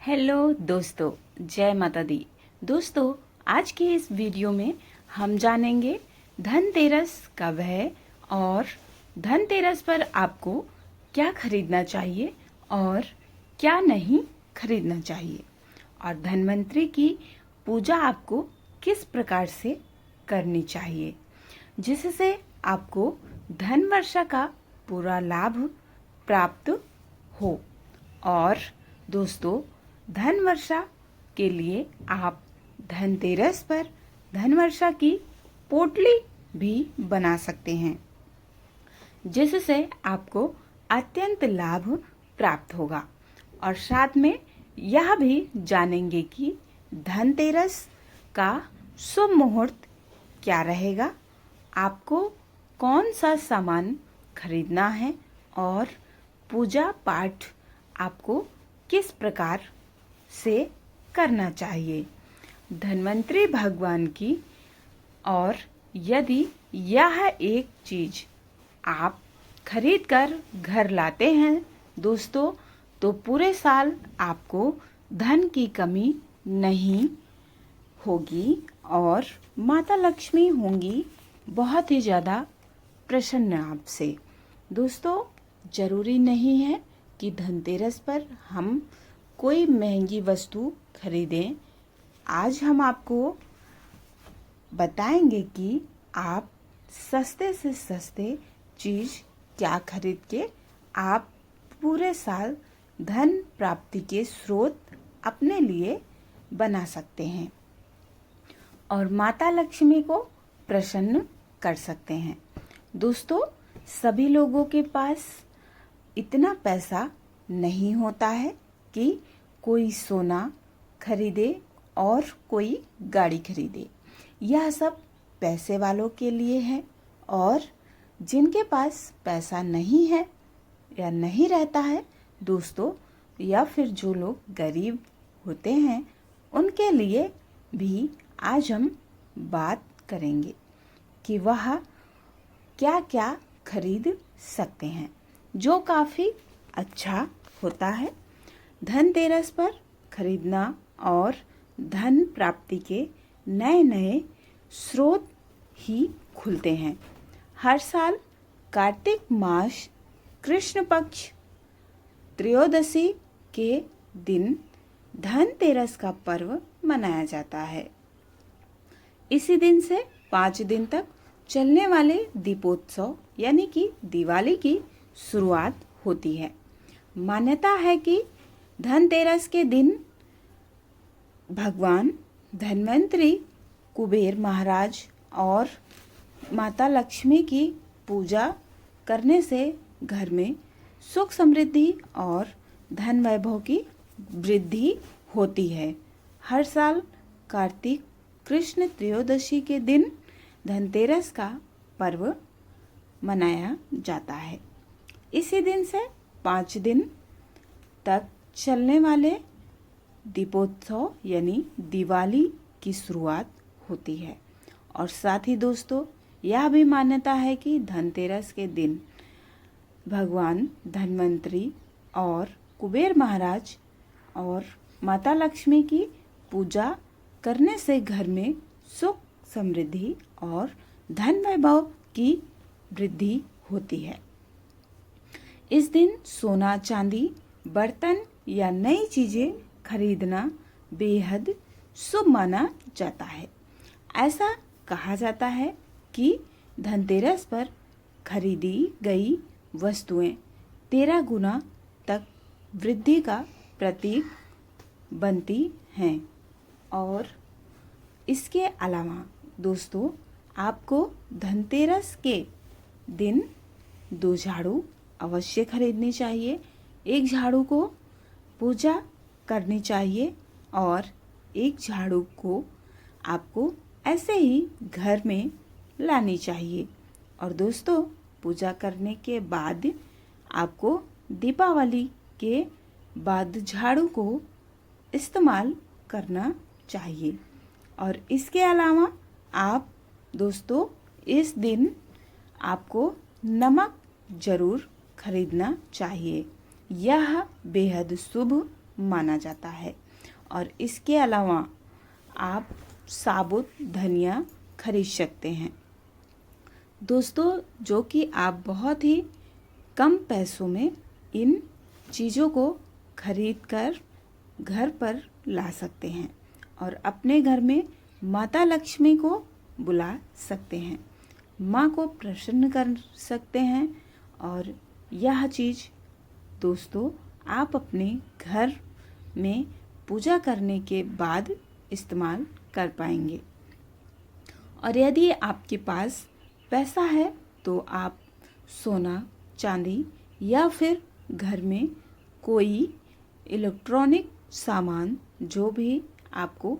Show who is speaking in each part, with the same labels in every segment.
Speaker 1: Hello दोस्तों, जय माता दी। दोस्तों, आज के इस वीडियो में हम जानेंगे धनतेरस कब है और धनतेरस पर आपको क्या खरीदना चाहिए और क्या नहीं खरीदना चाहिए, और धनवंतरी की पूजा आपको किस प्रकार से करनी चाहिए जिससे आपको धन वर्षा का पूरा लाभ प्राप्त हो। और दोस्तों, धन वर्षा के लिए आप धनतेरस पर धन वर्षा की पोटली भी बना सकते हैं जिससे आपको अत्यंत लाभ प्राप्त होगा। और साथ में यह भी जानेंगे कि धनतेरस का शुभ मुहूर्त क्या रहेगा, आपको कौन सा सामान खरीदना है और पूजा पाठ आपको किस प्रकार से करना चाहिए धन्वंतरी भगवान की। और यदि यह एक चीज आप खरीद कर घर लाते हैं दोस्तों, तो पूरे साल आपको धन की कमी नहीं होगी और माता लक्ष्मी होंगी बहुत ही ज़्यादा प्रसन्न आपसे। दोस्तों, जरूरी नहीं है कि धनतेरस पर हम कोई महंगी वस्तु खरीदें। आज हम आपको बताएंगे कि आप सस्ते से सस्ते चीज क्या खरीद के आप पूरे साल धन प्राप्ति के स्रोत अपने लिए बना सकते हैं और माता लक्ष्मी को प्रसन्न कर सकते हैं। दोस्तों, सभी लोगों के पास इतना पैसा नहीं होता है कि कोई सोना खरीदे और कोई गाड़ी खरीदे। यह सब पैसे वालों के लिए है, और जिनके पास पैसा नहीं है या नहीं रहता है दोस्तों, या फिर जो लोग गरीब होते हैं, उनके लिए भी आज हम बात करेंगे कि वह क्या क्या खरीद सकते हैं जो काफ़ी अच्छा होता है। धनतेरस पर खरीदना और धन प्राप्ति के नए नए स्रोत ही खुलते हैं। हर साल कार्तिक मास कृष्ण पक्ष त्रयोदशी के दिन धनतेरस का पर्व मनाया जाता है। इसी दिन से 5 दिन तक चलने वाले दीपोत्सव यानी कि दिवाली की शुरुआत होती है। मान्यता है कि धनतेरस के दिन भगवान धन्वंतरी, कुबेर महाराज और माता लक्ष्मी की पूजा करने से घर में सुख समृद्धि और धन वैभव की वृद्धि होती है। हर साल कार्तिक कृष्ण त्रयोदशी के दिन धनतेरस का पर्व मनाया जाता है। इसी दिन से 5 दिन तक चलने वाले दीपोत्सव यानी दिवाली की शुरुआत होती है। और साथ ही दोस्तों, यह भी मान्यता है कि धनतेरस के दिन भगवान धन्वंतरी और कुबेर महाराज और माता लक्ष्मी की पूजा करने से घर में सुख समृद्धि और धन वैभव की वृद्धि होती है। इस दिन सोना चांदी, बर्तन या नई चीजें खरीदना बेहद शुभ माना जाता है। ऐसा कहा जाता है कि धनतेरस पर खरीदी गई वस्तुएं 13 गुना तक वृद्धि का प्रतीक बनती हैं। और इसके अलावा दोस्तों, आपको धनतेरस के दिन 2 झाड़ू अवश्य खरीदनी चाहिए। एक झाड़ू को पूजा करनी चाहिए और एक झाड़ू को आपको ऐसे ही घर में लानी चाहिए। और दोस्तों, पूजा करने के बाद आपको दीपावली के बाद झाड़ू को इस्तेमाल करना चाहिए। और इसके अलावा आप दोस्तों, इस दिन आपको नमक जरूर खरीदना चाहिए। यह बेहद शुभ माना जाता है। और इसके अलावा आप साबुत धनिया खरीद सकते हैं दोस्तों, जो कि आप बहुत ही कम पैसों में इन चीज़ों को खरीद कर घर पर ला सकते हैं और अपने घर में माता लक्ष्मी को बुला सकते हैं, माँ को प्रसन्न कर सकते हैं। और यह चीज़ दोस्तों आप अपने घर में पूजा करने के बाद इस्तेमाल कर पाएंगे। और यदि आपके पास पैसा है तो आप सोना चांदी या फिर घर में कोई इलेक्ट्रॉनिक सामान जो भी आपको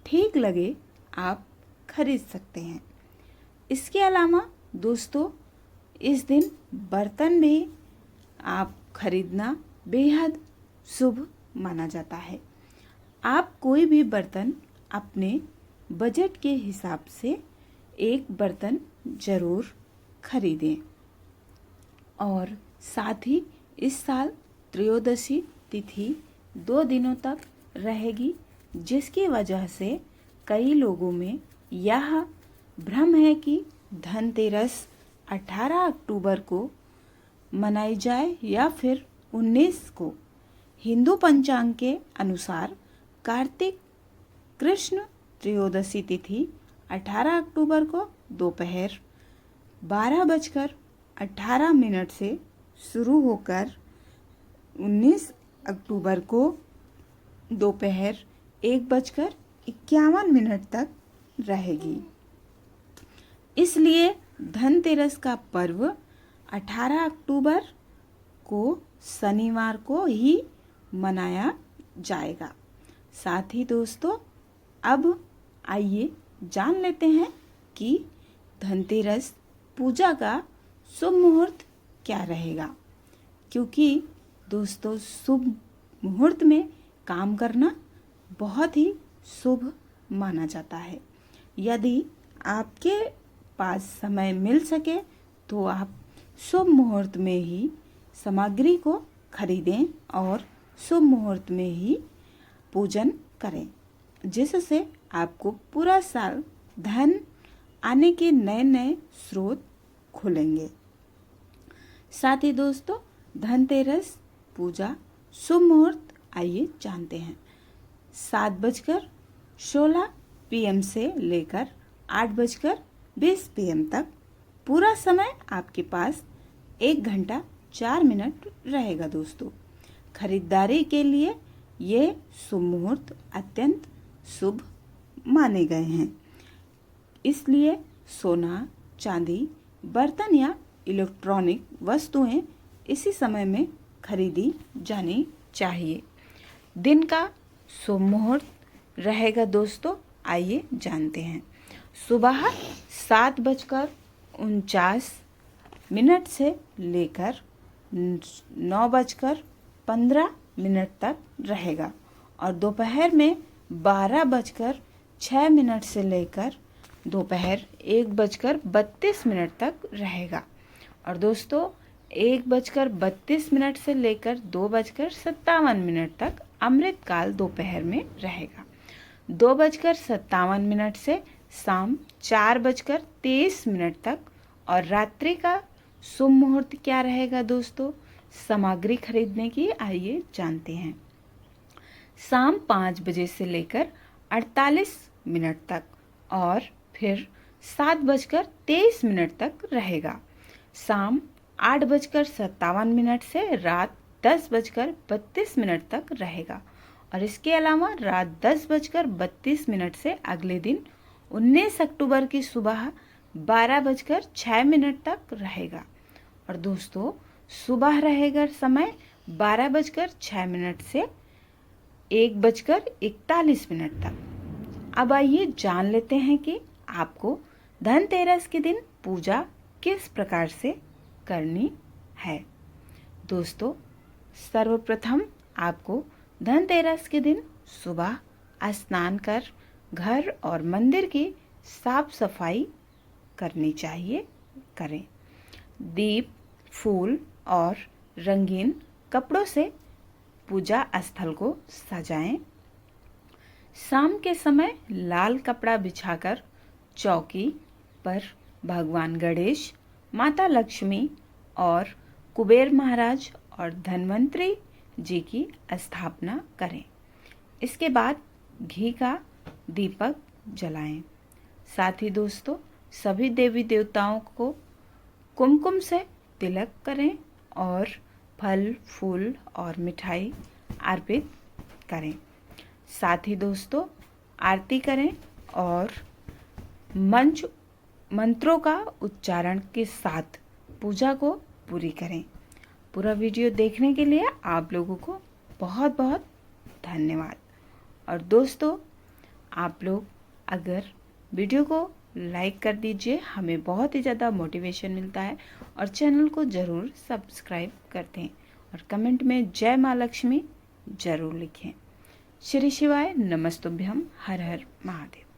Speaker 1: ठीक लगे आप खरीद सकते हैं। इसके अलावा दोस्तों इस दिन बर्तन भी आप खरीदना बेहद शुभ माना जाता है। आप कोई भी बर्तन अपने बजट के हिसाब से एक बर्तन ज़रूर खरीदें। और साथ ही इस साल त्रयोदशी तिथि 2 दिनों तक रहेगी, जिसकी वजह से कई लोगों में यह भ्रम है कि धनतेरस 18 अक्टूबर को मनाई जाए या फिर 19 को। हिंदू पंचांग के अनुसार कार्तिक कृष्ण त्रयोदशी तिथि 18 अक्टूबर को दोपहर 12:18 से शुरू होकर 19 अक्टूबर को दोपहर 1:51 तक रहेगी। इसलिए धनतेरस का पर्व 18 अक्टूबर को शनिवार को ही मनाया जाएगा। साथ ही दोस्तों अब आइए जान लेते हैं कि धनतेरस पूजा का शुभ मुहूर्त क्या रहेगा, क्योंकि दोस्तों शुभ मुहूर्त में काम करना बहुत ही शुभ माना जाता है। यदि आपके पास समय मिल सके तो आप शुभ मुहूर्त में ही सामग्री को खरीदें और शुभ मुहूर्त में ही पूजन करें, जिससे आपको पूरा साल धन आने के नए नए स्रोत खुलेंगे। साथ ही दोस्तों धनतेरस पूजा शुभ मुहूर्त आइए जानते हैं। 7:16 PM से लेकर 8:20 PM तक पूरा समय आपके पास 1 घंटा 4 मिनट रहेगा दोस्तों। खरीदारी के लिए ये शुभ मुहूर्त अत्यंत शुभ माने गए हैं। इसलिए सोना चांदी बर्तन या इलेक्ट्रॉनिक वस्तुएं इसी समय में खरीदी जानी चाहिए। दिन का शुभ मुहूर्त रहेगा दोस्तों, आइए जानते हैं। सुबह 7:49 से लेकर 9:15 तक रहेगा और दोपहर में 12:06 से लेकर दोपहर 1:32 तक रहेगा। और दोस्तों 1:32 से लेकर 2:57 तक अमृतकाल दोपहर में रहेगा। 2:57 से शाम 4:23 तक। और रात्रि का शुभ मुहूर्त क्या रहेगा दोस्तों, सामग्री खरीदने की आइए जानते हैं। शाम 5 बजे से लेकर 48 मिनट तक और फिर 7:23 तक रहेगा। शाम 8:57 से रात 10:32 तक रहेगा। और इसके अलावा रात 10:32 से अगले दिन 19 अक्टूबर की सुबह 12:06 तक रहेगा। और दोस्तों सुबह रहेगा समय 12:06 से 1:41 तक। अब आइए जान लेते हैं कि आपको धनतेरस के दिन पूजा किस प्रकार से करनी है। दोस्तों सर्वप्रथम आपको धनतेरस के दिन सुबह स्नान कर घर और मंदिर की साफ सफाई करनी चाहिए, करें। दीप फूल और रंगीन कपड़ों से पूजा स्थल को सजाएं। शाम के समय लाल कपड़ा बिछाकर चौकी पर भगवान गणेश, माता लक्ष्मी और कुबेर महाराज और धन्वंतरी जी की स्थापना करें। इसके बाद घी का दीपक जलाएं। साथ ही दोस्तों, सभी देवी देवताओं को कुमकुम से तिलक करें और फल, फूल और मिठाई अर्पित करें। साथ ही दोस्तों, आरती करें और मंत्रों का उच्चारण के साथ पूजा को पूरी करें। पूरा वीडियो देखने के लिए आप लोगों को बहुत बहुत धन्यवाद। और दोस्तों, आप लोग अगर वीडियो को लाइक कर दीजिए, हमें बहुत ही ज़्यादा मोटिवेशन मिलता है। और चैनल को ज़रूर सब्सक्राइब कर दें और कमेंट में जय माँ लक्ष्मी ज़रूर लिखें। श्री शिवाय नमस्तुभ्यम। हर हर महादेव।